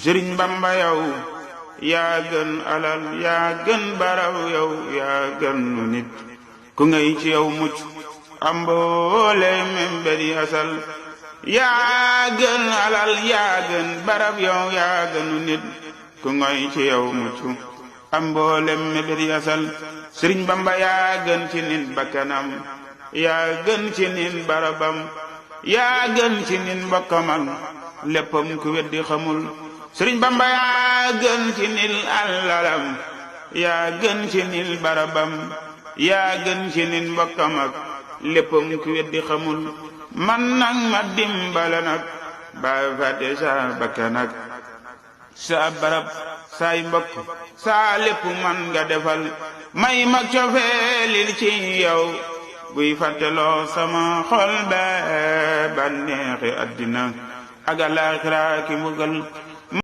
Sëriñ Bamba yow yaa gën alal yaa gën baraw yow yaa gën nu nit ku ngay ci yow mucc amboole memberi asal yaa gën alal yaa gën barab yow yaa gën nu nit ku ngay ci yow mucc amboole memberi asal Sëriñ Bamba yaa gën ci nit bakkanam yaa gën ci nit barabam yaa gën ci nit mbokkamam léppam ku weddi xamul Sëriñ Bamba yaa gën ci nil alalam yaa gën ci nil barabam yaa gën ci nil mbokkam ak léppam ku weddi xamul man nag ma dimbale nag ba fàtte sa bakkan ak sa barab saay mbokk saa lépp man nga defal may mag cofeelil ci yow buy fàtteloo sama xol ba bànneexi àddina ak alaaxira ki mbugal